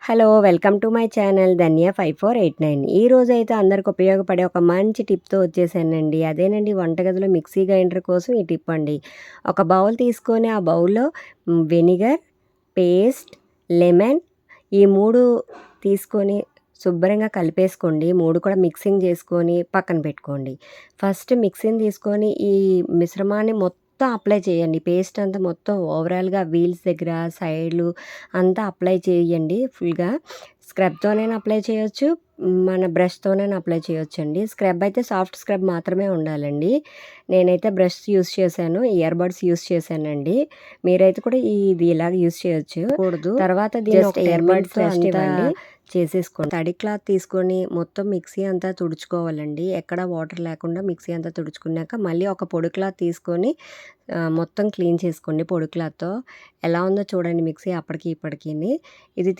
Hello! Welcome to my channel Dhanya 5489. ఈరోజైతే అందరికి ఉపయోగపడే ఒక మంచి టిప్‌తో వచ్చేసానండి. అదేనండి వంటగదిలో మిక్సీ గ్రైండర్ కోసం ఈ టిప్ అండి. ఒక బౌల్ తీసుకొని ఆ బౌల్‌లో వెనిగర్, పేస్ట్, లెమన్ ఈ 3 తీసుకొని శుభ్రంగా కలిపేసుకోండి. 3 కూడా మిక్సింగ్ చేసుకొని పక్కన పెట్టుకోండి. ఫస్ట్ మిక్సీని తీసుకొని ఈ మిశ్రమాన్ని మొత్తం అప్లై చేయండి. పేస్ట్ అంతా మొత్తం ఓవరాల్‌గా వీల్స్ దగ్గర, సైడ్‌లు అంతా అప్లై చేయండి ఫుల్‌గా. స్క్రబ్‌తోనైనా అప్లై చేయొచ్చు. మన బ్రష్‌తోనైనా అప్లై చేయొచ్చండి. స్క్రబ్ అయితే సాఫ్ట్ స్క్రబ్ మాత్రమే ఉండాలండి. నేనైతే బ్రష్ యూజ్ చేశాను. ఇయర్ బడ్స్ యూజ్ చేశానండి. మీరైతే కూడా ఇది ఇలాగ యూజ్ చేయొచ్చు. తర్వాత దీన్ని ఒక 10 మినిట్స్ రెస్ట్ ఇవ్వండి. చేసేసుకోండి. తడి క్లాత్ తీసుకొని మొత్తం మిక్సీ అంతా తుడుచుకోవాలండి. ఎక్కడ వాటర్ లేకుండా మిక్సీ అంతా తుడుచుకున్నాక మళ్ళీ ఒక పొడి క్లాత్ తీసుకొని మొత్తం క్లీన్ చేసుకోండి పొడి క్లాత్‌తో. ఎలా ఉందో చూడండి మిక్సీ అప్పటికి ఇప్పటికిని. ఇది